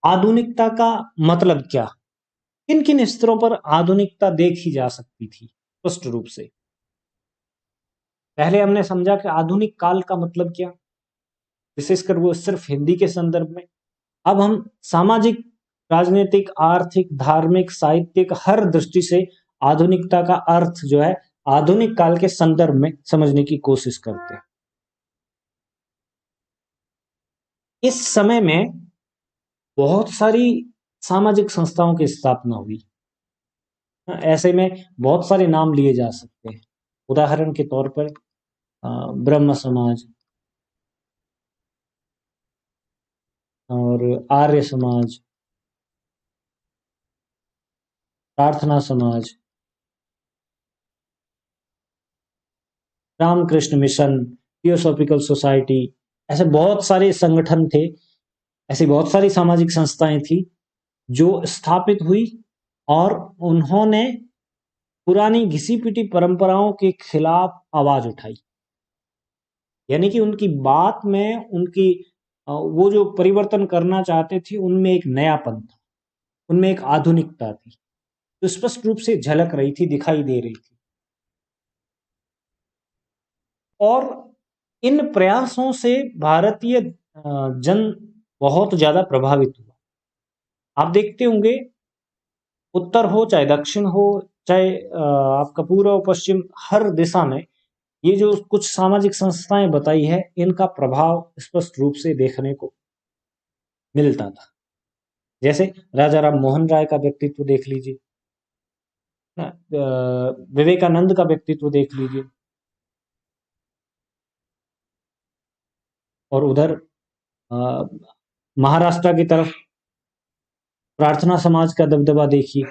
आधुनिकता का मतलब क्या, किन किन स्तरों पर आधुनिकता देखी जा सकती थी स्पष्ट रूप से। पहले हमने समझा कि आधुनिक काल का मतलब क्या, विशेषकर वो सिर्फ हिंदी के संदर्भ में। अब हम सामाजिक, राजनीतिक, आर्थिक, धार्मिक, साहित्यिक हर दृष्टि से आधुनिकता का अर्थ जो है आधुनिक काल के संदर्भ में समझने की कोशिश करते हैं। इस समय में बहुत सारी सामाजिक संस्थाओं की स्थापना हुई। ऐसे में बहुत सारे नाम लिए जा सकते हैं। उदाहरण के तौर पर ब्रह्म समाज और आर्य समाज, प्रार्थना समाज, रामकृष्ण मिशन, थियोसॉफिकल सोसाइटी, ऐसे बहुत सारे संगठन थे, ऐसी बहुत सारी सामाजिक संस्थाएं थी जो स्थापित हुई और उन्होंने पुरानी घिसी पिटी परंपराओं के खिलाफ आवाज उठाई। यानी कि उनकी बात में उनकी वो जो परिवर्तन करना चाहते थे उनमें एक नयापन था, उनमें एक आधुनिकता थी जो स्पष्ट रूप से झलक रही थी, दिखाई दे रही थी। और इन प्रयासों से भारतीय जन बहुत ज्यादा प्रभावित हुआ। आप देखते होंगे, उत्तर हो चाहे दक्षिण हो, चाहे आपका पूर्व पश्चिम, हर दिशा में ये जो कुछ सामाजिक संस्थाएं बताई है इनका प्रभाव स्पष्ट रूप से देखने को मिलता था। जैसे राजा राम मोहन राय का व्यक्तित्व देख लीजिए, विवेकानंद का व्यक्तित्व देख लीजिए, और उधर महाराष्ट्र की तरफ प्रार्थना समाज का दबदबा देखिए।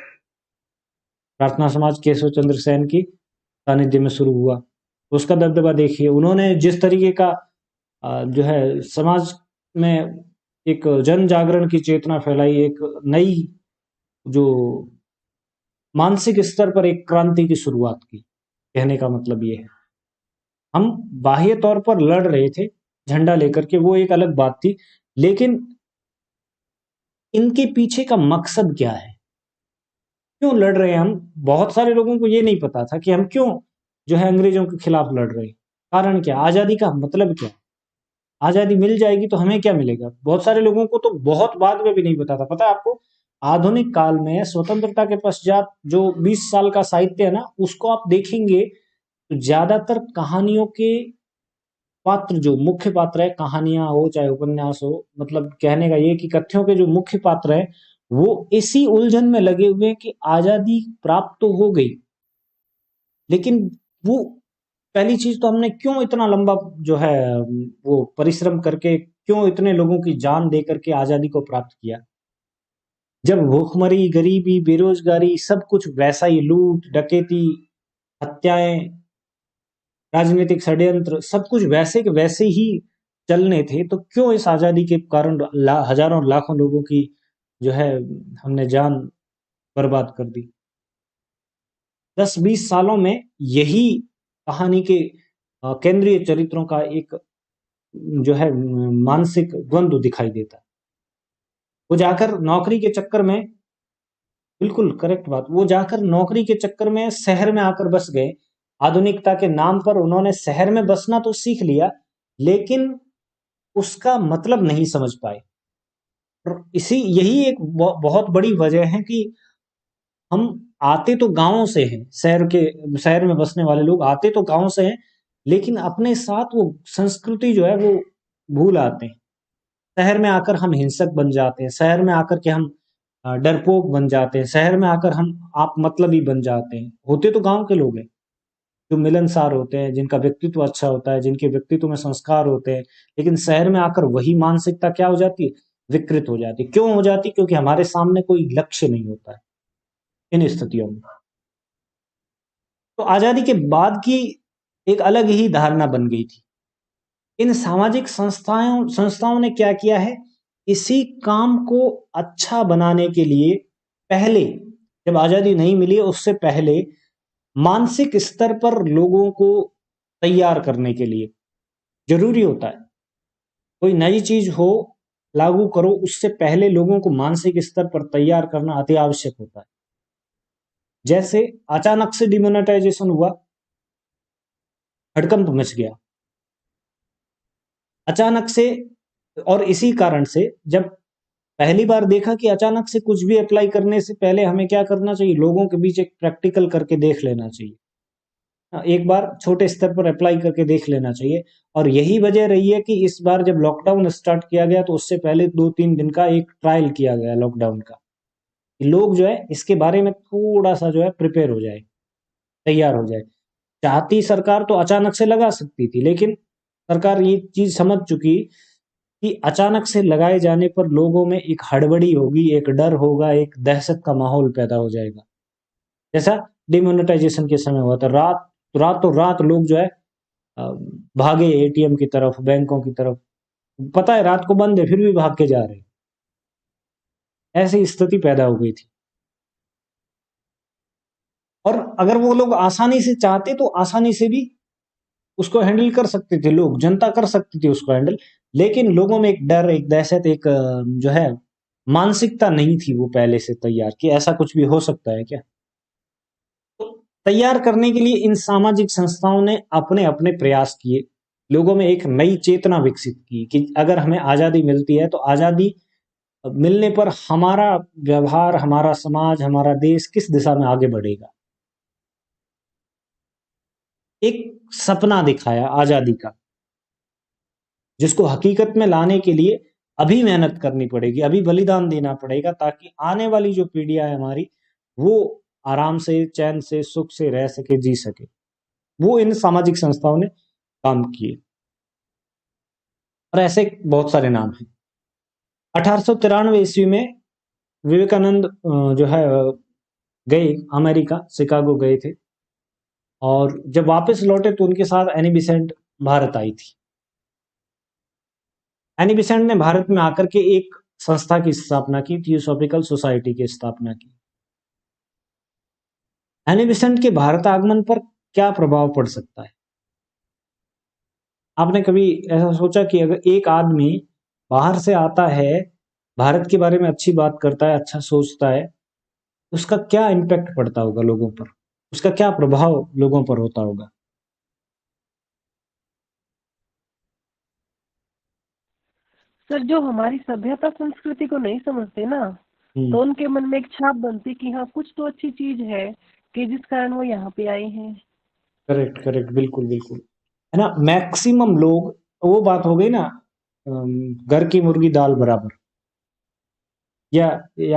प्रार्थना समाज केशव चंद्र सेन की सानिध्य में शुरू हुआ, उसका दबदबा देखिए। उन्होंने जिस तरीके का जो है समाज में एक जन जागरण की चेतना फैलाई, एक नई जो मानसिक स्तर पर एक क्रांति की शुरुआत की। कहने का मतलब ये है, हम बाह्य तौर पर लड़ रहे थे झंडा लेकर के, वो एक अलग बात थी, लेकिन इनके पीछे का मकसद क्या है, क्यों लड़ रहे हैं हम। बहुत सारे लोगों को ये नहीं पता था कि हम क्यों जो है अंग्रेजों के खिलाफ लड़ रहे हैं। कारण क्या, आजादी का मतलब क्या, आजादी मिल जाएगी तो हमें क्या मिलेगा। बहुत सारे लोगों को तो बहुत बाद में भी नहीं पता था। पता है आपको, आधुनिक काल में स्वतंत्रता के पश्चात जो 20 साल का साहित्य है ना, उसको आप देखेंगे तो ज्यादातर कहानियों के पात्र, जो मुख्य पात्र है, कहानियां हो चाहे उपन्यास हो, मतलब कहने का ये कि कथ्यों के जो मुख्य पात्र है वो इसी उलझन में लगे हुए हैं कि आजादी प्राप्त तो हो गई, लेकिन वो पहली चीज तो हमने क्यों इतना लंबा जो है वो परिश्रम करके, क्यों इतने लोगों की जान दे करके आजादी को प्राप्त किया, जब भूखमरी, गरीबी, बेरोजगारी, सब कुछ वैसा ही, लूट डकैती, हत्याएं, राजनीतिक षड्यंत्र, सब कुछ वैसे के वैसे ही चलने थे, तो क्यों इस आजादी के कारण हजारों लाखों लोगों की जो है हमने जान बर्बाद कर दी। 10-20 सालों में यही कहानी के केंद्रीय चरित्रों का एक जो है मानसिक द्वंद्व दिखाई देता है। वो जाकर नौकरी के चक्कर में, बिल्कुल करेक्ट बात, वो जाकर नौकरी के चक्कर में शहर में आकर बस गए। आधुनिकता के नाम पर उन्होंने शहर में बसना तो सीख लिया, लेकिन उसका मतलब नहीं समझ पाए। और इसी यही एक बहुत बड़ी वजह है कि हम आते तो गांवों से हैं, शहर में बसने वाले लोग आते तो गांव से हैं, लेकिन अपने साथ वो संस्कृति जो है वो भूल आते हैं। शहर में आकर हम हिंसक बन जाते हैं, शहर में आकर के हम डरपोक बन जाते हैं, शहर में आकर हम आप मतलबी बन जाते हैं। होते तो गांव के लोग हैं, जो मिलनसार होते हैं, जिनका व्यक्तित्व अच्छा होता है, जिनके व्यक्तित्व में संस्कार होते हैं, लेकिन शहर में आकर वही मानसिकता क्या हो जाती है, विकृत हो जाती है। क्यों हो जाती, क्योंकि हमारे सामने कोई लक्ष्य नहीं होता है इन स्थितियों में। तो आजादी के बाद की एक अलग ही धारणा बन गई थी। इन सामाजिक संस्थाओं ने क्या किया है, इसी काम को अच्छा बनाने के लिए, पहले जब आजादी नहीं मिली उससे पहले मानसिक स्तर पर लोगों को तैयार करने के लिए जरूरी होता है। कोई नई चीज हो लागू करो उससे पहले लोगों को मानसिक स्तर पर तैयार करना अति आवश्यक होता है। जैसे अचानक से डिमोनेटाइजेशन हुआ, हड़कंप मच गया अचानक से, और इसी कारण से जब पहली बार देखा कि अचानक से कुछ भी अप्लाई करने से पहले हमें क्या करना चाहिए, लोगों के बीच एक प्रैक्टिकल करके देख लेना चाहिए। एक बार छोटे स्तर पर अप्लाई करके देख लेना चाहिए। और यही वजह रही है कि इस बार जब लॉकडाउन स्टार्ट किया गया तो उससे पहले 2-3 दिन का एक ट्रायल किया गया लॉकडाउन का, लोग जो है इसके बारे में थोड़ा सा जो है प्रिपेयर हो जाए, तैयार हो जाए। चाहती सरकार तो अचानक से लगा सकती थी, लेकिन सरकार ये चीज समझ चुकी कि अचानक से लगाए जाने पर लोगों में एक हड़बड़ी होगी, एक डर होगा, एक दहशत का माहौल पैदा हो जाएगा। जैसा डिमोनेटाइजेशन के समय हुआ था, रातों रात लोग जो है भागे एटीएम की तरफ, बैंकों की तरफ। पता है रात को बंद है फिर भी भाग के जा रहे हैं। ऐसी स्थिति पैदा हो गई थी। और अगर वो लोग आसानी से चाहते तो आसानी से भी उसको हैंडल कर सकते थे, लोग, जनता कर सकती थी उसको हैंडल। लेकिन लोगों में एक डर, एक दहशत, एक जो है मानसिकता नहीं थी वो पहले से तैयार कि ऐसा कुछ भी हो सकता है क्या। तो तैयार करने के लिए इन सामाजिक संस्थाओं ने अपने अपने प्रयास किए, लोगों में एक नई चेतना विकसित की कि अगर हमें आजादी मिलती है तो आजादी मिलने पर हमारा व्यवहार, हमारा समाज, हमारा देश किस दिशा में आगे बढ़ेगा। एक सपना दिखाया आजादी का, जिसको हकीकत में लाने के लिए अभी मेहनत करनी पड़ेगी, अभी बलिदान देना पड़ेगा, ताकि आने वाली जो पीढ़ियां है हमारी, वो आराम से, चैन से, सुख से रह सके, जी सके। वो इन सामाजिक संस्थाओं ने काम किए, और ऐसे बहुत सारे नाम हैं। 1893 ईस्वी में विवेकानंद जो है गए अमेरिका, शिकागो गए थे, और जब वापस लौटे तो उनके साथ एनी बेसेंट भारत आई थी। एनी बेसेंट ने भारत में आकर के एक संस्था की स्थापना की, थियोसॉफिकल सोसाइटी की स्थापना की। एनी बेसेंट के भारत आगमन पर क्या प्रभाव पड़ सकता है? आपने कभी ऐसा सोचा कि अगर एक आदमी बाहर से आता है, भारत के बारे में अच्छी बात करता है, अच्छा सोचता है, उसका क्या इम्पैक्ट पड़ता होगा लोगों पर, उसका क्या प्रभाव लोगों पर होता होगा? सर, जो हमारी सभ्यता संस्कृति को नहीं समझते ना, तो उनके मन में एक छाप बनती कि हाँ कुछ तो अच्छी चीज है कि जिस कारण वो यहाँ पे आए हैं। करेक्ट, करेक्ट, बिल्कुल बिल्कुल, है ना। मैक्सिमम लोग, वो बात हो गई ना, घर की मुर्गी दाल बराबर, या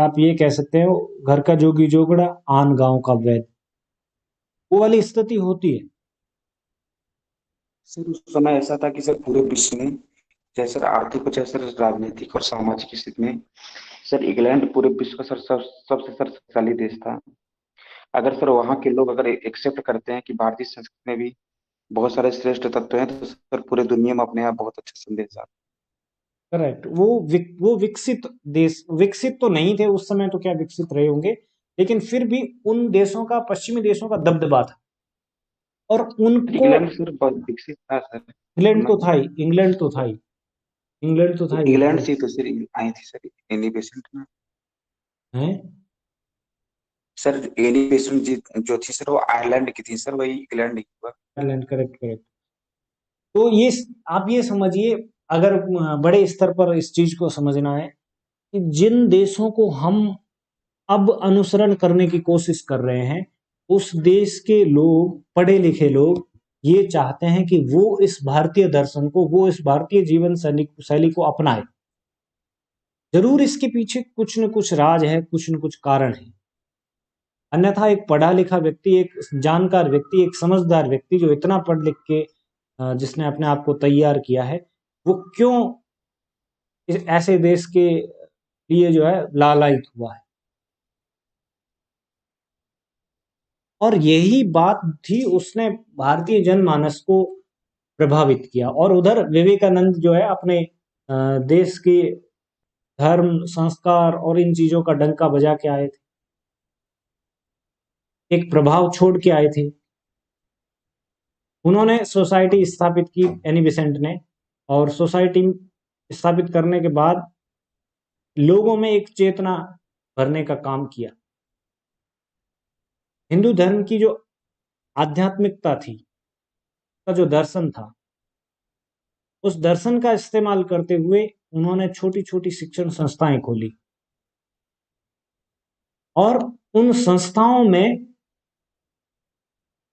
आप ये कह सकते हो घर का जोगी जोगड़ा, आन गांव का वैद, वो वाली स्थिति होती है। सर उस समय ऐसा था कि सर पूरे विश्व में, चाहे सर आर्थिक हो चाहे सर राजनीतिक और सामाजिक स्थिति में, सर इंग्लैंड पूरे विश्व का सर सबसे सर शक्तिशाली देश था। अगर सर वहाँ के लोग अगर एक्सेप्ट करते हैं कि भारतीय संस्कृति में भी बहुत सारे श्रेष्ठ तत्व हैं, तो सर पूरे दुनिया में अपने आप बहुत अच्छा संदेश जाता। करेक्ट। वो विकसित देश, विकसित तो नहीं थे उस समय, तो क्या विकसित रहे होंगे, लेकिन फिर भी उन देशों का, पश्चिमी देशों का दबदबा था, और उनको। इंग्लैंड सर बहुत विकसित था सर। इंग्लैंड सुना तो था ही, इंग्लैंड तो था ही, इंग्लैंड तो था ही इंग्लैंड इंग्लैंड। से तो सर आई थी सर एनी बेसेंट में। है। सर एनी बेसेंट जी जो थी सर वो आयरलैंड की थी सर, वही इंग्लैंड की हुआ। Ireland, correct correct. तो ये, आप ये समझिए, अगर बड़े स्तर पर इस चीज को समझना है कि जिन देशों को हम अब अनुसरण करने की कोशिश कर रहे हैं, उस देश के लोग, पढ़े लिखे लोग, ये चाहते हैं कि वो इस भारतीय दर्शन को, वो इस भारतीय जीवन शैली को अपनाए। जरूर इसके पीछे कुछ न कुछ राज है, कुछ न कुछ कारण है। अन्यथा एक पढ़ा लिखा व्यक्ति, एक जानकार व्यक्ति, एक समझदार व्यक्ति जो इतना पढ़ लिख के जिसने अपने आप को तैयार किया है, वो क्यों ऐसे देश के लिए जो है लालायित हुआ है। और यही बात थी, उसने भारतीय जनमानस को प्रभावित किया। और उधर विवेकानंद जो है अपने देश के धर्म, संस्कार और इन चीजों का डंका बजा के आए थे, एक प्रभाव छोड़ के आए थे। उन्होंने सोसाइटी स्थापित की, एनी बेसेंट ने, और सोसाइटी स्थापित करने के बाद लोगों में एक चेतना भरने का काम किया। हिंदू धर्म की जो आध्यात्मिकता थी, का जो दर्शन था, उस दर्शन का इस्तेमाल करते हुए उन्होंने छोटी छोटी शिक्षण संस्थाएं खोली और उन संस्थाओं में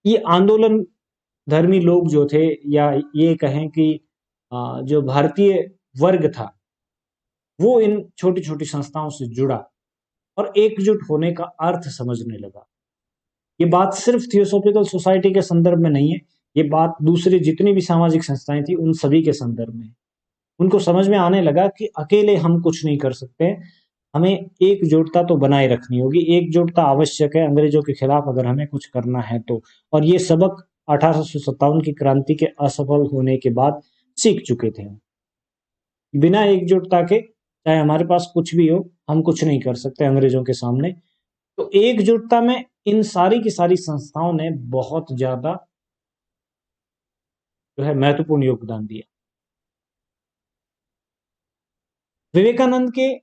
ये आंदोलन धर्मी लोग जो थे, या ये कहें कि जो भारतीय वर्ग था, वो इन छोटी छोटी संस्थाओं से जुड़ा और एकजुट होने का अर्थ समझने लगा। ये बात सिर्फ थियोसॉफिकल सोसाइटी के संदर्भ में नहीं है, ये बात दूसरी जितनी भी सामाजिक संस्थाएं थी उन सभी के संदर्भ में। उनको समझ में आने लगा कि अकेले हम कुछ नहीं कर सकते, हमें एकजुटता तो बनाए रखनी होगी, एकजुटता आवश्यक है अंग्रेजों के खिलाफ अगर हमें कुछ करना है तो। और ये सबक 1857 की क्रांति के असफल होने के बाद सीख चुके थे। बिना एकजुटता के चाहे हमारे पास कुछ भी हो, हम कुछ नहीं कर सकते अंग्रेजों के सामने। तो एकजुटता में इन सारी की सारी संस्थाओं ने बहुत ज्यादा जो है महत्वपूर्ण योगदान दिया। विवेकानंद के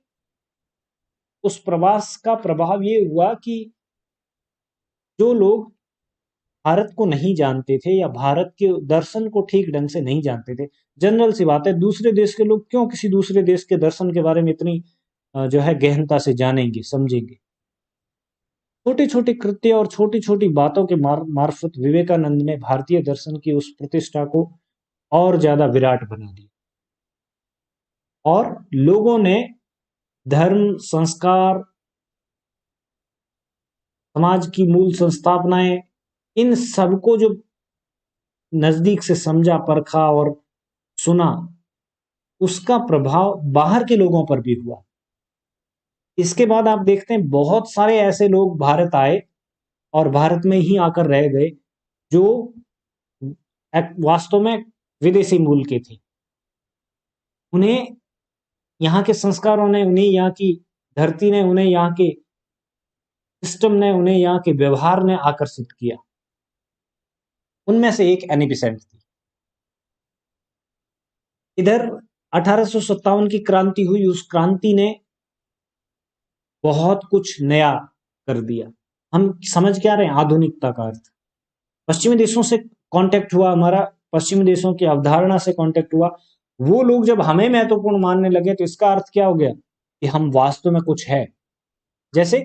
उस प्रवास का प्रभाव ये हुआ कि जो लोग भारत को नहीं जानते थे या भारत के दर्शन को ठीक ढंग से नहीं जानते थे, जनरल सी बात है, दूसरे देश के लोग क्यों किसी दूसरे देश के दर्शन के बारे में इतनी जो है गहनता से जानेंगे, समझेंगे। छोटे छोटे कृत्य और छोटी छोटी बातों के मार्फत विवेकानंद ने भारतीय दर्शन की उस प्रतिष्ठा को और ज्यादा विराट बना दिया और लोगों ने धर्म, संस्कार, समाज की मूल संस्थापनाएं, इन सबको जो नजदीक से समझा, परखा और सुना, उसका प्रभाव बाहर के लोगों पर भी हुआ। इसके बाद आप देखते हैं बहुत सारे ऐसे लोग भारत आए और भारत में ही आकर रह गए जो वास्तव में विदेशी मूल के थे। उन्हें यहाँ के संस्कारों ने, उन्हें यहाँ की धरती ने, उन्हें यहाँ के सिस्टम ने, उन्हें यहाँ के व्यवहार ने आकर्षित किया। उनमें से एक एनी बेसेंट थी। इधर 1857 की क्रांति हुई, उस क्रांति ने बहुत कुछ नया कर दिया। हम समझ क्या रहे हैं आधुनिकता का अर्थ? पश्चिमी देशों से कांटेक्ट हुआ हमारा, पश्चिमी देशों की अवधारणा से कांटेक्ट हुआ। वो लोग जब हमें महत्वपूर्ण मानने लगे तो इसका अर्थ क्या हो गया कि हम वास्तव में कुछ है। जैसे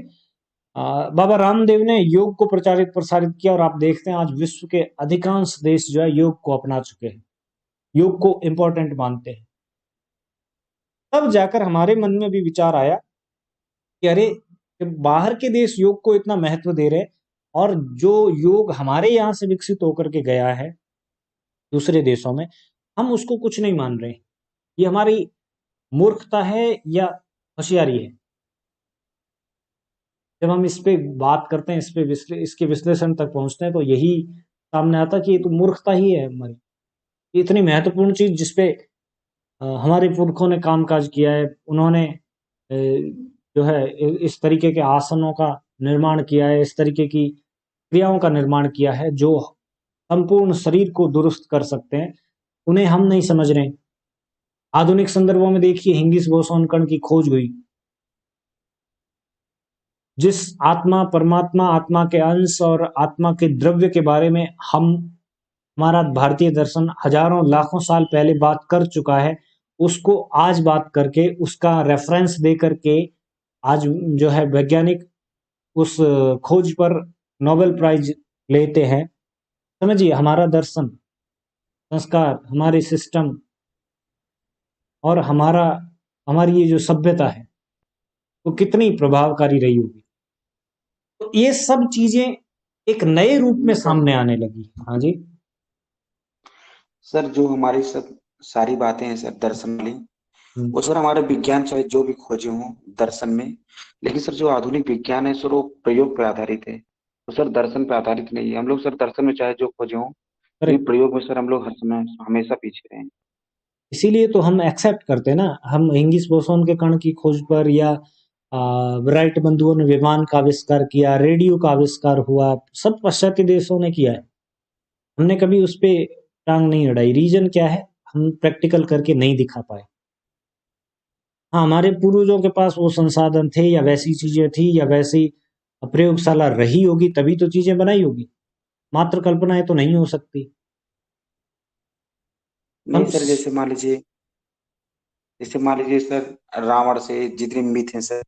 बाबा रामदेव ने योग को प्रसारित किया और आप देखते हैं आज विश्व के अधिकांश देश जो है योग को अपना चुके हैं, योग को इंपॉर्टेंट मानते हैं। तब जाकर हमारे मन में भी विचार आया कि अरे, बाहर के देश योग को इतना महत्व दे रहे और जो योग हमारे यहाँ से विकसित होकर के गया है दूसरे देशों में, हम उसको कुछ नहीं मान रहे। ये हमारी मूर्खता है या होशियारी है? जब हम इस पे बात करते हैं, इसके विश्लेषण तक पहुंचते हैं तो यही सामने आता कि ये तो मूर्खता ही है हमारी। इतनी महत्वपूर्ण चीज जिसपे हमारे पुरखों ने कामकाज किया है, उन्होंने जो है इस तरीके के आसनों का निर्माण किया है, इस तरीके की क्रियाओं का निर्माण किया है जो संपूर्ण शरीर को दुरुस्त कर सकते हैं, उन्हें हम नहीं समझ रहे। आधुनिक संदर्भों में देखिए, हिंगिस बोसोन कण की खोज हुई। जिस आत्मा, परमात्मा, आत्मा के अंश और आत्मा के द्रव्य के बारे में हमारा भारतीय दर्शन हजारों लाखों साल पहले बात कर चुका है, उसको आज बात करके, उसका रेफरेंस दे करके आज जो है वैज्ञानिक उस खोज पर नोबेल प्राइज लेते हैं। समझिए, हमारा दर्शन, संस्कार, हमारी सिस्टम और हमारी ये जो सभ्यता है वो कितनी प्रभावकारी रही होगी। तो ये सब चीजें एक नए रूप में सामने आने लगी। हाँ जी सर, जो हमारी सब सारी बातें हैं सर दर्शन वाली, वो सर हमारे विज्ञान चाहे जो भी खोजे हों दर्शन में, लेकिन सर जो आधुनिक विज्ञान है सर वो प्रयोग पर आधारित है, तो सर दर्शन पर आधारित नहीं है। हम लोग सर दर्शन में चाहे जो खोजे हों, लेकिन प्रयोग में सर हम लोग हर समय हमेशा पीछे रहे हैं। इसीलिए तो हम एक्सेप्ट करते हैं ना। हम हिंगिस बोसोन के कण की खोज पर, या राइट बंधुओं ने विमान का आविष्कार किया, रेडियो का आविष्कार हुआ, सब पाश्चात्य देशों ने किया है। हमने कभी उस पर टांग नहीं अड़ाई। रीजन क्या है? हम प्रैक्टिकल करके नहीं दिखा पाए। हाँ, हमारे पूर्वजों के पास वो संसाधन थे या वैसी चीजें थी या वैसी प्रयोगशाला रही होगी, तभी तो चीजें बनाई होगी। मात्र कल्पनाएं तो नहीं हो सकती। नहीं हम सर, जैसे मान लीजिए सर, रावण से जितने मिथ हैं सर,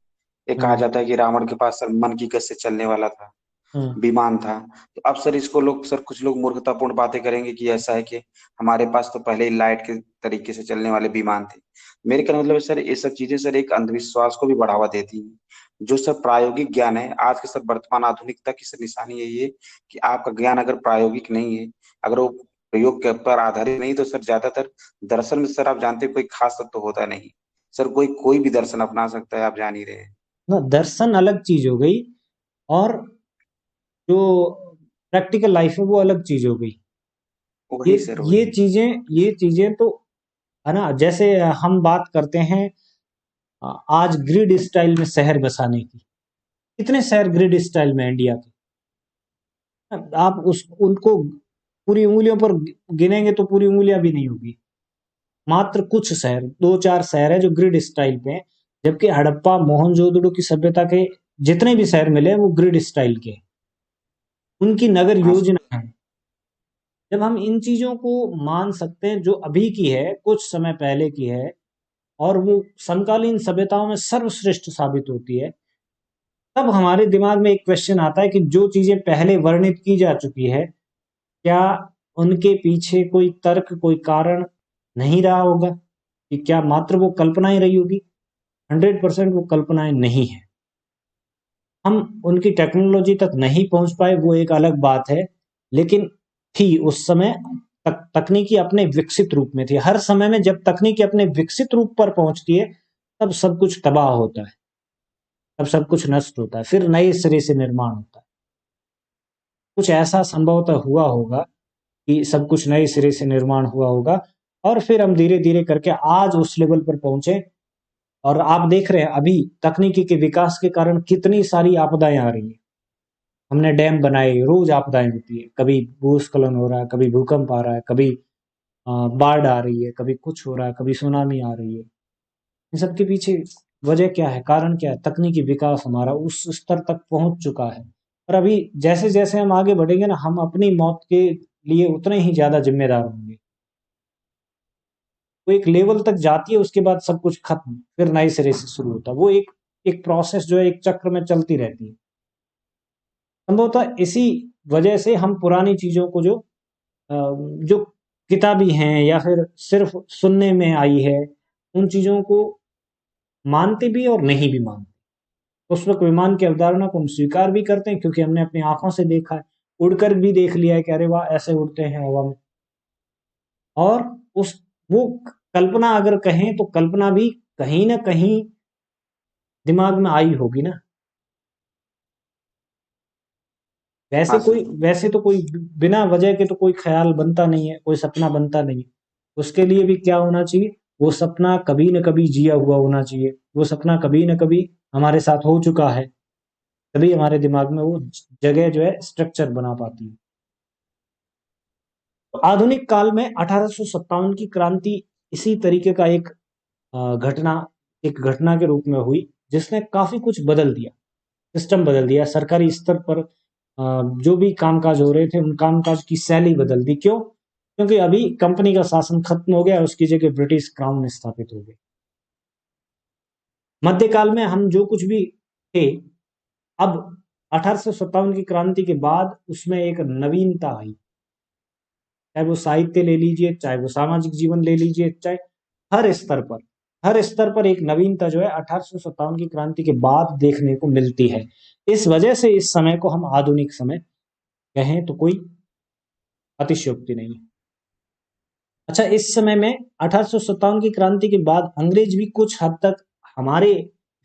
ये कहा हम्म, जाता है कि रावण के पास सर मन की गति से चलने वाला था, हाँ, विमान था। तो अब सर इसको लोग सर, कुछ लोग मूर्खतापूर्ण बातें करेंगे कि ऐसा है कि हमारे पास तो पहले ही लाइट के तरीके से चलने वाले विमान थे। मेरे कहने का मतलब है सर, ये सब चीजें सर एक अंधविश्वास को भी बढ़ावा देती हैं। जो सर प्रायोगिक ज्ञान है आज के सर वर्तमान आधुनिकता की सर निशानी यही है कि आपका ज्ञान अगर प्रायोगिक नहीं है, अगर वो प्रयोग के पर आधारित नहीं, तो सर ज्यादातर दर्शन में सर आप जानते हैं कोई खास तत्व तो होता नहीं। सर कोई कोई भी दर्शन अपना सकता है, आप जान ही रहे हैं। ना दर्शन अलग चीज हो गई, और जो प्रैक्टिकल लाइफ है वो अलग चीज हो गई। ये वही सर, ये वही। चीजें ये चीजें तो है ना। जैसे हम बात करते हैं आज ग्रिड स्टाइल में शहर बसाने की। कितने शहर ग्रिड स्टाइल में हैं इंडिया के? आप उस उनको पूरी उंगलियों पर गिनेंगे तो पूरी उंगलियां भी नहीं होगी। मात्र कुछ शहर, दो चार शहर है जो ग्रिड स्टाइल पे हैं। जबकि हड़प्पा मोहनजोदड़ो की सभ्यता के जितने भी शहर मिले वो ग्रिड स्टाइल के हैं। उनकी नगर हाँ सर। योजना है। जब हम इन चीजों को मान सकते हैं जो अभी की है, कुछ समय पहले की है, और वो समकालीन सभ्यताओं में सर्वश्रेष्ठ साबित होती है, तब हमारे दिमाग में एक क्वेश्चन आता है कि जो चीजें पहले वर्णित की जा चुकी है, क्या उनके पीछे कोई तर्क, कोई कारण नहीं रहा होगा? कि क्या मात्र वो कल्पनाएं रही होगी? 100% वो कल्पनाएं नहीं है। हम उनकी टेक्नोलॉजी तक नहीं पहुंच पाए, वो एक अलग बात है। लेकिन थी उस समय तकनीकी अपने विकसित रूप में थी। हर समय में जब तकनीकी अपने विकसित रूप पर पहुंचती है, तब सब कुछ तबाह होता है, तब सब कुछ नष्ट होता है, फिर नए सिरे से निर्माण होता है। कुछ ऐसा संभवतः हुआ होगा कि सब कुछ नए सिरे से निर्माण हुआ होगा, और फिर हम धीरे धीरे करके आज उस लेवल पर पहुंचे। और आप देख रहे हैं अभी तकनीकी के विकास के कारण कितनी सारी आपदाएं आ रही हैं। हमने डैम बनाए, रोज आपदाएं होती है, कभी भूस्खलन हो रहा है, कभी भूकंप आ रहा है, कभी बाढ़ आ रही है, कभी कुछ हो रहा है, कभी सुनामी आ रही है। इन सब के पीछे वजह क्या है, कारण क्या है? तकनीकी विकास हमारा उस स्तर तक पहुंच चुका है। और अभी जैसे जैसे हम आगे बढ़ेंगे ना, हम अपनी मौत के लिए उतने ही ज्यादा जिम्मेदार होंगे। वो एक लेवल तक जाती है, उसके बाद सब कुछ खत्म, फिर नए सिरे से शुरू होता है। वो एक एक प्रोसेस जो है एक चक्र में चलती रहती है। संभवतः इसी वजह से हम पुरानी चीजों को जो किताबी हैं या फिर सिर्फ सुनने में आई है, उन चीजों को मानते भी और नहीं भी मानते। पुष्पक विमान की अवधारणा को हम स्वीकार भी करते हैं क्योंकि हमने अपनी आंखों से देखा है, उड़कर भी देख लिया है कि अरे वाह ऐसे उड़ते हैं हवा में। और उस वो कल्पना अगर कहें तो कल्पना भी कहीं ना कहीं दिमाग में आई होगी ना। हाँ सर। वैसे तो कोई बिना वजह के तो कोई ख्याल बनता नहीं है, कोई सपना बनता नहीं है। उसके लिए भी क्या होना चाहिए? वो सपना कभी न कभी जिया हुआ होना चाहिए, वो सपना कभी न कभी हमारे साथ हो चुका है, तभी हमारे दिमाग में वो जगह जो है स्ट्रक्चर बना पाती है। तो आधुनिक काल में 1857 की क्रांति इसी तरीके का घटना एक घटना के रूप में हुई, जिसने काफी कुछ बदल दिया, सिस्टम बदल दिया। सरकारी स्तर पर जो भी कामकाज हो रहे थे, उन कामकाज की शैली बदल दी। क्यों? क्योंकि अभी कंपनी का शासन खत्म हो गया, उसकी जगह ब्रिटिश क्राउन स्थापित हो गई। मध्यकाल में हम जो कुछ भी थे, अब 1857 की क्रांति के बाद उसमें एक नवीनता आई। चाहे वो साहित्य ले लीजिए, चाहे वो सामाजिक जीवन ले लीजिए, चाहे हर स्तर पर एक नवीनता जो है 1857 की क्रांति के बाद देखने को मिलती है। इस वजह से इस समय को हम आधुनिक समय कहें तो कोई अतिशयोक्ति नहीं है। अच्छा, इस समय में 1857 की क्रांति के बाद अंग्रेज भी कुछ हद तक हमारे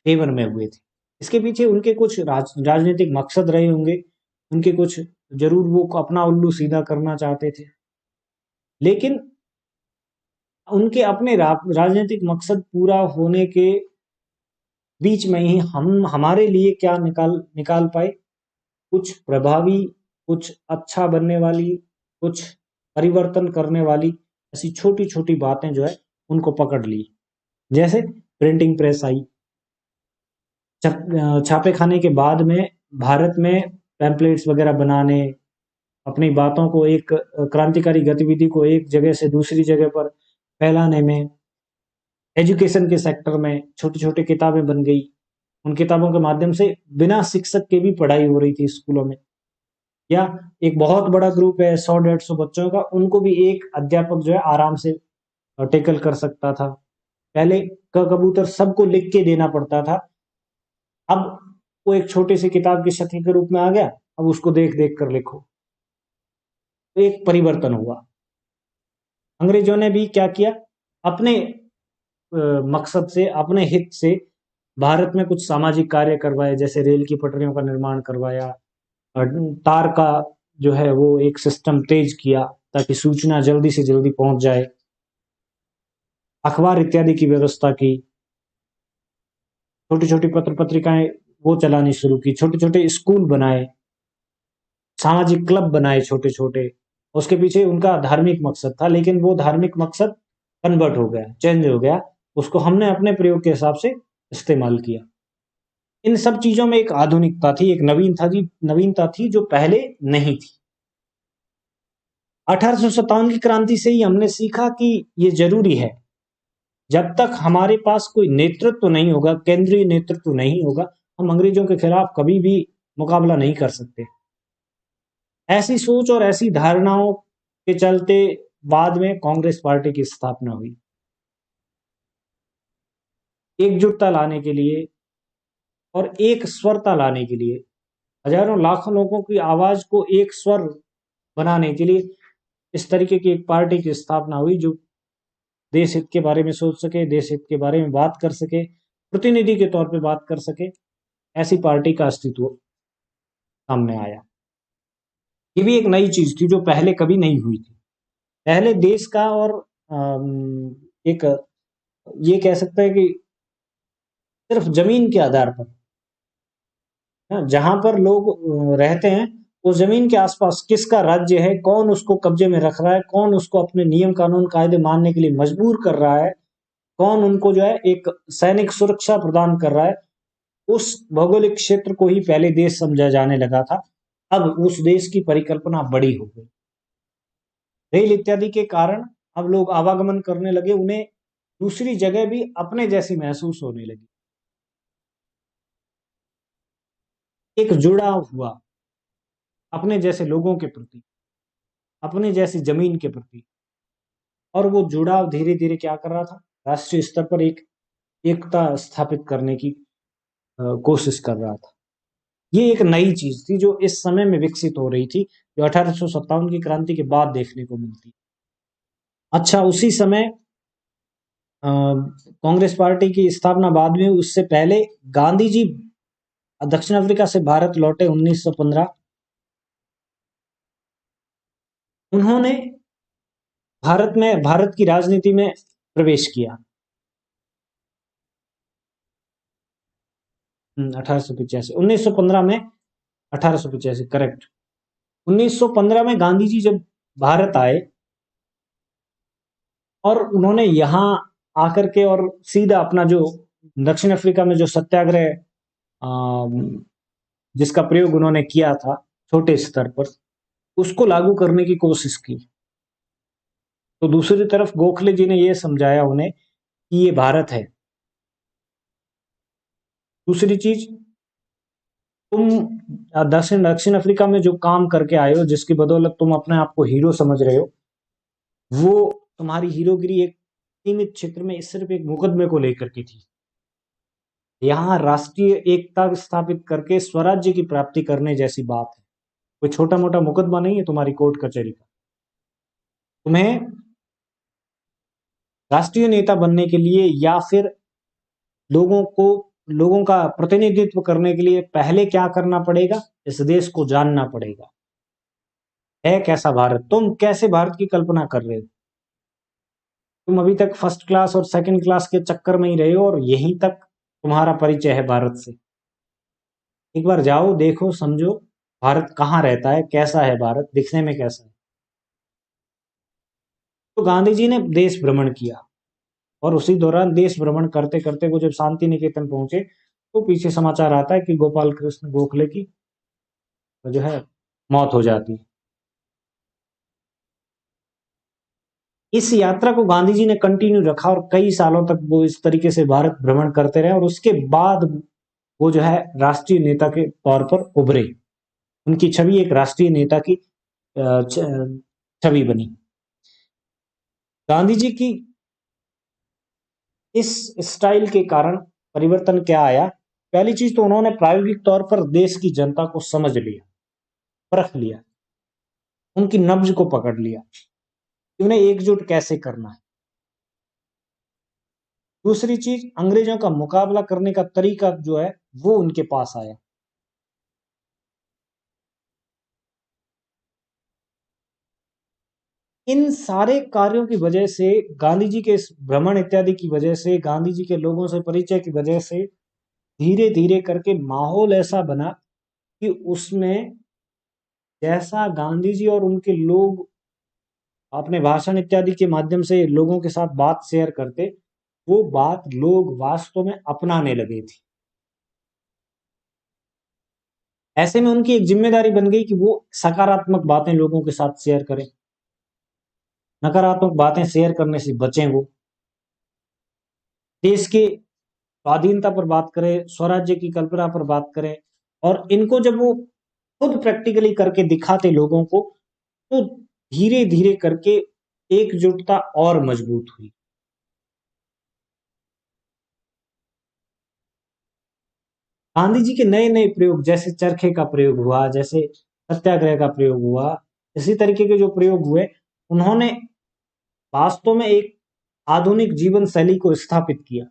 फेवर में हुए थे। इसके पीछे उनके कुछ राजनीतिक मकसद रहे होंगे, उनके कुछ जरूर वो अपना उल्लू सीधा करना चाहते थे। लेकिन उनके अपने राजनीतिक मकसद पूरा होने के बीच में ही हम हमारे लिए क्या निकाल निकाल पाए? कुछ प्रभावी, कुछ अच्छा बनने वाली, कुछ परिवर्तन करने वाली ऐसी छोटी छोटी बातें जो है उनको पकड़ ली। जैसे प्रिंटिंग प्रेस आई। छापे खाने के बाद में भारत में पैम्पलेट्स वगैरह बनाने, अपनी बातों को एक क्रांतिकारी गतिविधि को एक जगह से दूसरी जगह पर फैलाने में, एजुकेशन के सेक्टर में छोटी छोटी किताबें बन गई। उन किताबों के माध्यम से बिना शिक्षक के भी पढ़ाई हो रही थी स्कूलों में। या एक बहुत बड़ा ग्रुप है 100-150 बच्चों का, उनको भी एक अध्यापक जो है आराम से टेकल कर सकता था। पहले कबूतर सबको लिख के देना पड़ता था, अब वो एक छोटी सी किताब की शक्ल के रूप में आ गया, अब उसको देख देख कर लिखो। तो एक परिवर्तन हुआ। अंग्रेजों ने भी क्या किया, अपने मकसद से, अपने हित से भारत में कुछ सामाजिक कार्य करवाए, जैसे रेल की पटरियों का निर्माण करवाया, तार का जो है वो एक सिस्टम तेज किया ताकि सूचना जल्दी से जल्दी पहुंच जाए, अखबार इत्यादि की व्यवस्था की, छोटी छोटी पत्र पत्रिकाएं वो चलानी शुरू की, छोटे छोटे स्कूल बनाए, सामाजिक क्लब बनाए छोटे छोटे। उसके पीछे उनका धार्मिक मकसद था, लेकिन वो धार्मिक मकसद कन्वर्ट हो गया, चेंज हो गया, उसको हमने अपने प्रयोग के हिसाब से इस्तेमाल किया। इन सब चीजों में एक आधुनिकता थी, एक नवीनता थी जो पहले नहीं थी। 1857 की क्रांति से ही हमने सीखा कि ये जरूरी है, जब तक हमारे पास कोई नेतृत्व नहीं होगा, केंद्रीय नेतृत्व नहीं होगा, हम अंग्रेजों के खिलाफ कभी भी मुकाबला नहीं कर सकते। ऐसी सोच और ऐसी धारणाओं के चलते बाद में कांग्रेस पार्टी की स्थापना हुई। एकजुटता लाने के लिए और एक स्वरता लाने के लिए, हजारों लाखों लोगों की आवाज को एक स्वर बनाने के लिए इस तरीके की एक पार्टी की स्थापना हुई जो देश हित के बारे में सोच सके, देश हित के बारे में बात कर सके, प्रतिनिधि के तौर पे बात कर सके। ऐसी पार्टी का अस्तित्व सामने आया। ये भी एक नई चीज थी जो पहले कभी नहीं हुई थी। पहले देश का और एक ये कह सकते हैं कि सिर्फ जमीन के आधार पर, जहां पर लोग रहते हैं उस जमीन के आसपास किसका राज्य है, कौन उसको कब्जे में रख रहा है, कौन उसको अपने नियम कानून कायदे मानने के लिए मजबूर कर रहा है, कौन उनको जो है एक सैनिक सुरक्षा प्रदान कर रहा है, उस भौगोलिक क्षेत्र को ही पहले देश समझा जाने लगा था। अब उस देश की परिकल्पना बड़ी हो गई। रेल इत्यादि के कारण अब लोग आवागमन करने लगे, उन्हें दूसरी जगह भी अपने जैसी महसूस होने लगी। एक जुड़ाव हुआ अपने जैसे लोगों के प्रति, अपने जैसी जमीन के प्रति, और वो जुड़ाव धीरे धीरे क्या कर रहा था, राष्ट्रीय स्तर पर एक एकता स्थापित करने की कोशिश कर रहा था। ये एक नई चीज थी जो इस समय में विकसित हो रही थी, जो 1857 की क्रांति के बाद देखने को मिलती। अच्छा, उसी समय कांग्रेस पार्टी की स्थापना बाद में, उससे पहले गांधी जी दक्षिण अफ्रीका से भारत लौटे 1915। उन्होंने भारत की राजनीति में प्रवेश किया 1885, 1915 में, 1885 करेक्ट। 1915 में गांधी जी जब भारत आए और उन्होंने यहाँ आकर के और सीधा अपना जो दक्षिण अफ्रीका में जो सत्याग्रह जिसका प्रयोग उन्होंने किया था छोटे स्तर पर, उसको लागू करने की कोशिश की। तो दूसरी तरफ गोखले जी ने यह समझाया उन्हें कि ये भारत है। दूसरी चीज, तुम दक्षिण अफ्रीका में जो काम करके आए हो, जिसकी बदौलत तुम अपने आप को हीरो समझ रहे हो, वो तुम्हारी हीरोगिरी एक सीमित क्षेत्र में सिर्फ एक मुकदमे को लेकर के थी। यहाँ राष्ट्रीय एकता स्थापित करके स्वराज्य की प्राप्ति करने जैसी बात है, कोई छोटा मोटा मुकदमा नहीं है तुम्हारी कोर्ट कचहरी का। तुम्हें राष्ट्रीय नेता बनने के लिए या फिर लोगों का प्रतिनिधित्व करने के लिए पहले क्या करना पड़ेगा, इस देश को जानना पड़ेगा। है कैसा भारत, तुम कैसे भारत की कल्पना कर रहे हो? तुम अभी तक फर्स्ट क्लास और सेकंड क्लास के चक्कर में ही रहे हो और यहीं तक तुम्हारा परिचय है भारत से। एक बार जाओ, देखो, समझो भारत कहाँ रहता है, कैसा है भारत, दिखने में कैसा है। तो गांधी जी ने देश भ्रमण किया और उसी दौरान देश भ्रमण करते करते वो जब शांति निकेतन पहुंचे तो पीछे समाचार आता है कि गोपाल कृष्ण गोखले की जो है मौत हो जाती है। इस यात्रा को गांधी जी ने कंटिन्यू रखा और कई सालों तक वो इस तरीके से भारत भ्रमण करते रहे और उसके बाद वो जो है राष्ट्रीय नेता के तौर पर उभरे। उनकी छवि एक राष्ट्रीय नेता की छवि बनी। गांधी जी की इस स्टाइल के कारण परिवर्तन क्या आया? पहली चीज तो उन्होंने प्रायोगिक तौर पर देश की जनता को समझ लिया, परख लिया, उनकी नब्ज को पकड़ लिया कि उन्हें एकजुट कैसे करना है। दूसरी चीज, अंग्रेजों का मुकाबला करने का तरीका जो है वो उनके पास आया। इन सारे कार्यों की वजह से, गांधी जी के इस भ्रमण इत्यादि की वजह से, गांधी जी के लोगों से परिचय की वजह से धीरे धीरे करके माहौल ऐसा बना कि उसमें जैसा गांधी जी और उनके लोग अपने भाषण इत्यादि के माध्यम से लोगों के साथ बात शेयर करते, वो बात लोग वास्तव में अपनाने लगे थे। ऐसे में उनकी एक जिम्मेदारी बन गई कि वो सकारात्मक बातें लोगों के साथ शेयर करें, नकारात्मक बातें शेयर करने से बचें। वो देश के स्वाधीनता पर बात करें, स्वराज्य की कल्पना पर बात करें, और इनको जब वो खुद प्रैक्टिकली करके दिखाते लोगों को, तो धीरे धीरे करके एकजुटता और मजबूत हुई। गांधी जी के नए नए प्रयोग, जैसे चरखे का प्रयोग हुआ, जैसे सत्याग्रह का प्रयोग हुआ, इसी तरीके के जो प्रयोग हुए, उन्होंने वास्तव में एक आधुनिक जीवन शैली को स्थापित किया।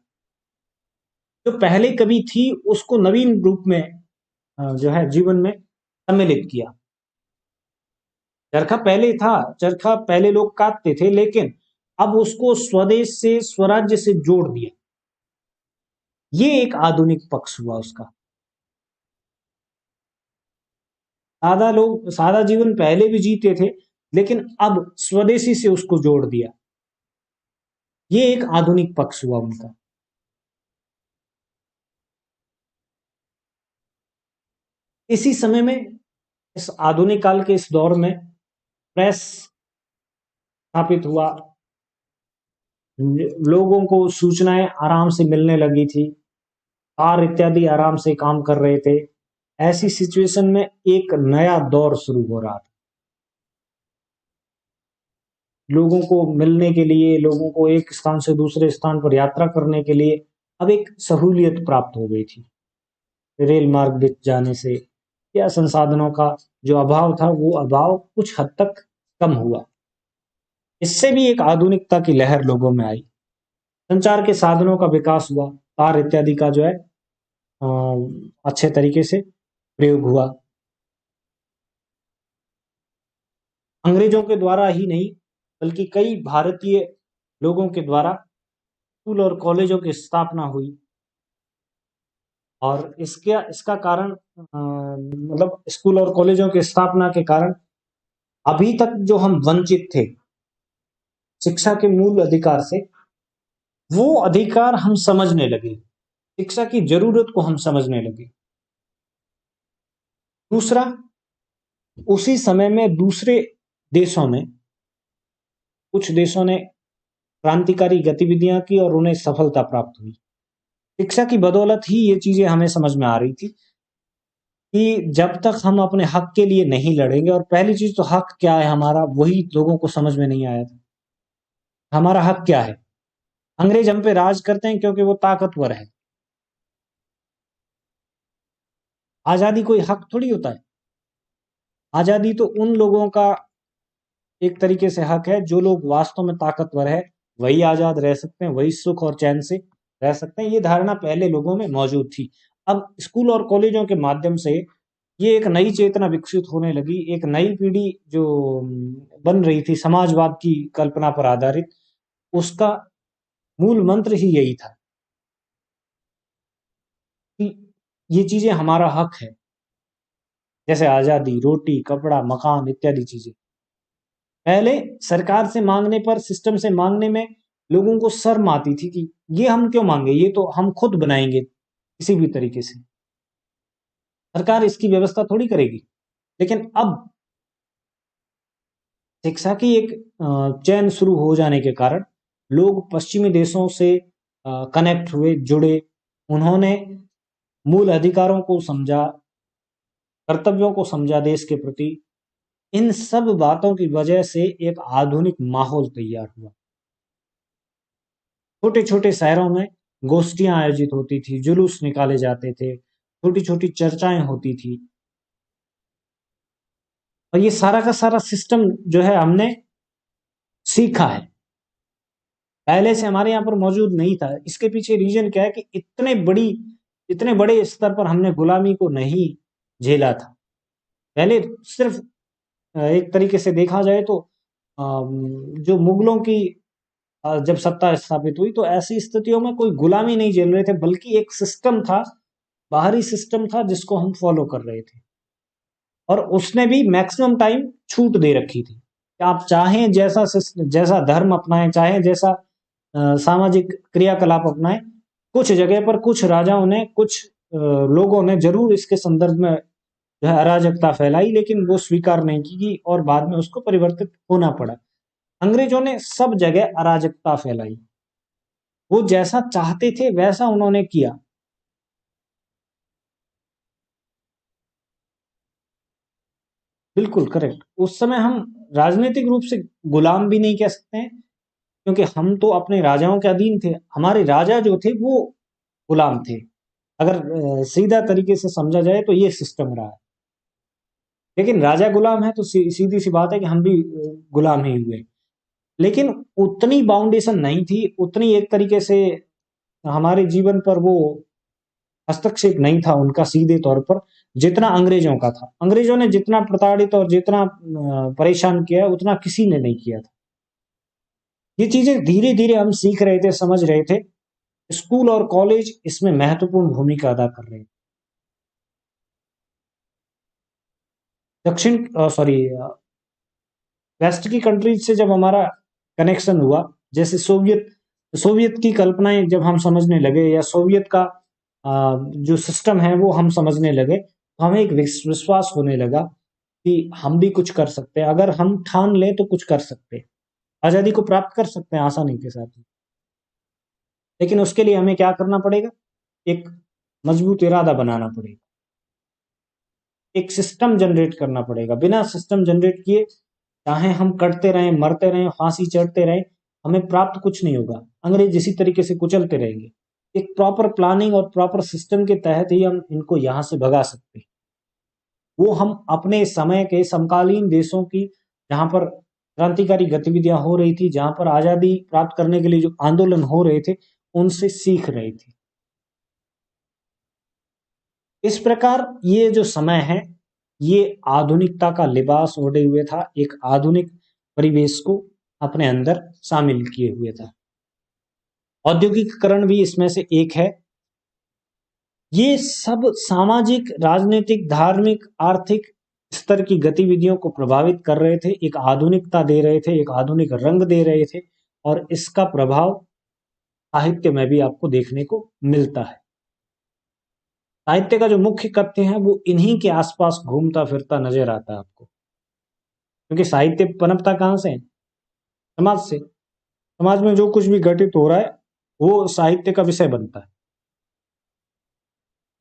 जो पहले कभी थी उसको नवीन रूप में जो है जीवन में सम्मिलित किया। चरखा पहले था, चरखा पहले लोग काटते थे, लेकिन अब उसको स्वदेश से, स्वराज्य से जोड़ दिया। ये एक आधुनिक पक्ष हुआ उसका। सादा लोग सादा जीवन पहले भी जीते थे, लेकिन अब स्वदेशी से उसको जोड़ दिया। ये एक आधुनिक पक्ष हुआ उनका। इसी समय में, इस आधुनिक काल के इस दौर में, प्रेस स्थापित हुआ, लोगों को सूचनाएं आराम से मिलने लगी थी, कार इत्यादि आराम से काम कर रहे थे। ऐसी सिचुएशन में एक नया दौर शुरू हो रहा था। लोगों को मिलने के लिए, लोगों को एक स्थान से दूसरे स्थान पर यात्रा करने के लिए अब एक सहूलियत प्राप्त हो गई थी। रेल मार्ग बिछ जाने से या संसाधनों का जो अभाव था, वो अभाव कुछ हद तक कम हुआ। इससे भी एक आधुनिकता की लहर लोगों में आई। संचार के साधनों का विकास हुआ, तार इत्यादि का जो है अच्छे तरीके से प्रयोग हुआ। अंग्रेजों के द्वारा ही नहीं, बल्कि कई भारतीय लोगों के द्वारा स्कूल और कॉलेजों की स्थापना हुई। और इसका कारण मतलब स्कूल और कॉलेजों की स्थापना के कारण अभी तक जो हम वंचित थे शिक्षा के मूल अधिकार से, वो अधिकार हम समझने लगे, शिक्षा की जरूरत को हम समझने लगे। दूसरा, उसी समय में दूसरे देशों में, कुछ देशों ने क्रांतिकारी गतिविधियां की और उन्हें सफलता प्राप्त हुई। शिक्षा की बदौलत ही ये चीजें हमें समझ में आ रही थी कि जब तक हम अपने हक के लिए नहीं लड़ेंगे, और पहली चीज तो हक क्या है हमारा, वही लोगों को समझ में नहीं आया था। हमारा हक क्या है? अंग्रेज हम पे राज करते हैं क्योंकि वो ताकतवर है। आजादी कोई हक थोड़ी होता है। आजादी तो उन लोगों का एक तरीके से हक है, जो लोग वास्तव में ताकतवर है वही आजाद रह सकते हैं, वही सुख और चैन से रह सकते हैं। ये धारणा पहले लोगों में मौजूद थी। अब स्कूल और कॉलेजों के माध्यम से ये एक नई चेतना विकसित होने लगी, एक नई पीढ़ी जो बन रही थी समाजवाद की कल्पना पर आधारित, उसका मूल मंत्र ही यही था कि ये चीजें हमारा हक है, जैसे आजादी, रोटी, कपड़ा, मकान इत्यादि चीजें। पहले सरकार से मांगने पर, सिस्टम से मांगने में लोगों को शर्म आती थी कि ये हम क्यों मांगे, ये तो हम खुद बनाएंगे किसी भी तरीके से, सरकार इसकी व्यवस्था थोड़ी करेगी। लेकिन अब शिक्षा की एक चैन शुरू हो जाने के कारण लोग पश्चिमी देशों से कनेक्ट हुए, जुड़े, उन्होंने मूल अधिकारों को समझा, कर्तव्यों को समझा देश के प्रति। इन सब बातों की वजह से एक आधुनिक माहौल तैयार हुआ। छोटे छोटे शहरों में गोष्ठियां आयोजित होती थी, जुलूस निकाले जाते थे, छोटी छोटी चर्चाएं होती थी, और ये सारा का सारा सिस्टम जो है हमने सीखा है, पहले से हमारे यहाँ पर मौजूद नहीं था। इसके पीछे रीजन क्या है कि इतने बड़े स्तर पर हमने गुलामी को नहीं झेला था। पहले सिर्फ एक तरीके से देखा जाए तो जो मुगलों की जब सत्ता स्थापित हुई तो ऐसी स्थितियों में कोई गुलामी नहीं झेल रहे थे, बल्कि एक सिस्टम था, बाहरी सिस्टम था जिसको हम फॉलो कर रहे थे, और उसने भी मैक्सिमम टाइम छूट दे रखी थी कि आप चाहें जैसा धर्म अपनाएं, चाहे जैसा सामाजिक क्रियाकलाप अपनाएं। कुछ जगह पर कुछ राजाओं ने, कुछ लोगों ने जरूर इसके संदर्भ में जो है अराजकता फैलाई, लेकिन वो स्वीकार नहीं की और बाद में उसको परिवर्तित होना पड़ा। अंग्रेजों ने सब जगह अराजकता फैलाई, वो जैसा चाहते थे वैसा उन्होंने किया। बिल्कुल करेक्ट। उस समय हम राजनीतिक रूप से गुलाम भी नहीं कह सकते हैं, क्योंकि हम तो अपने राजाओं के अधीन थे, हमारे राजा जो थे वो गुलाम थे। अगर सीधा तरीके से समझा जाए तो ये सिस्टम रहा है। लेकिन राजा गुलाम है तो सीधी सी बात है कि हम भी गुलाम ही हुए, लेकिन उतनी बाउंडेशन नहीं थी, उतनी एक तरीके से हमारे जीवन पर वो हस्तक्षेप नहीं था उनका सीधे तौर पर, जितना अंग्रेजों का था। अंग्रेजों ने जितना प्रताड़ित और जितना परेशान किया उतना किसी ने नहीं किया था। ये चीजें धीरे धीरे हम सीख रहे थे, समझ रहे थे। स्कूल और कॉलेज इसमें महत्वपूर्ण भूमिका अदा कर रहे हैं। वेस्ट की कंट्रीज से जब हमारा कनेक्शन हुआ, जैसे सोवियत की कल्पनाएं जब हम समझने लगे, या सोवियत का जो सिस्टम है वो हम समझने लगे, तो हमें एक विश्वास होने लगा कि हम भी कुछ कर सकते हैं। अगर हम ठान लें तो कुछ कर सकते हैं, आजादी को प्राप्त कर सकते हैं आसानी के साथ। लेकिन उसके लिए हमें क्या करना पड़ेगा? एक मजबूत इरादा बनाना पड़ेगा, एक सिस्टम जनरेट करना पड़ेगा। बिना सिस्टम जनरेट किए चाहे हम कटते रहें, मरते रहें, फांसी चढ़ते रहें, हमें प्राप्त कुछ नहीं होगा। अंग्रेज इसी तरीके से कुचलते रहेंगे। एक प्रॉपर प्लानिंग और प्रॉपर सिस्टम के तहत ही हम इनको यहां से भगा सकते हैं। वो हम अपने समय के समकालीन देशों की, जहां पर क्रांतिकारी गतिविधियां हो रही थी, जहां पर आजादी प्राप्त करने के लिए जो आंदोलन हो रहे थे, उनसे सीख रहे थे। इस प्रकार ये जो समय है, ये आधुनिकता का लिबास ओढ़े हुए था, एक आधुनिक परिवेश को अपने अंदर शामिल किए हुए था। औद्योगिकीकरण भी इसमें से एक है। ये सब सामाजिक, राजनीतिक, धार्मिक, आर्थिक स्तर की गतिविधियों को प्रभावित कर रहे थे, एक आधुनिकता दे रहे थे, एक आधुनिक रंग दे रहे थे, और इसका प्रभाव साहित्य में भी आपको देखने को मिलता है। साहित्य का जो मुख्य कथ्य है वो इन्हीं के आसपास घूमता फिरता नजर आता है आपको, क्योंकि साहित्य पनपता कहां से है? समाज से। समाज में जो कुछ भी घटित हो रहा है वो साहित्य का विषय बनता है।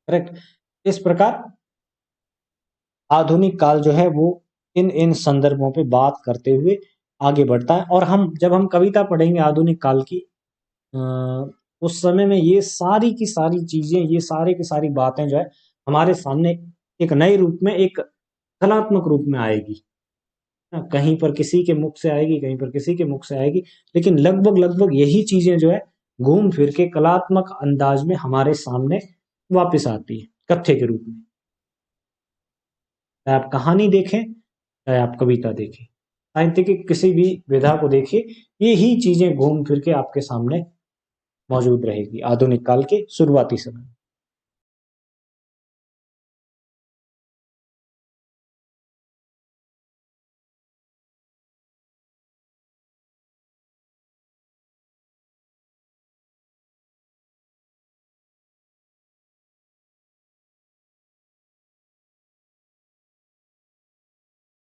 करेक्ट। इस प्रकार आधुनिक काल जो है वो इन संदर्भों पे बात करते हुए आगे बढ़ता है। और जब हम कविता पढ़ेंगे आधुनिक काल की, उस समय में ये सारी की सारी चीजें, ये सारी की सारी बातें जो है हमारे सामने एक नए रूप में, एक कलात्मक रूप में आएगी। कहीं पर किसी के मुख से आएगी, कहीं पर किसी के मुख से आएगी, लेकिन लगभग यही चीजें जो है घूम फिर के कलात्मक अंदाज में हमारे सामने वापस आती है, कथ्य के रूप में। चाहे आप कहानी देखें, चाहे आप कविता देखें, साहित्य की किसी भी विधा को देखिए, ये ही चीजें घूम फिर के आपके सामने मौजूद रहेगी आधुनिक काल के शुरुआती समय।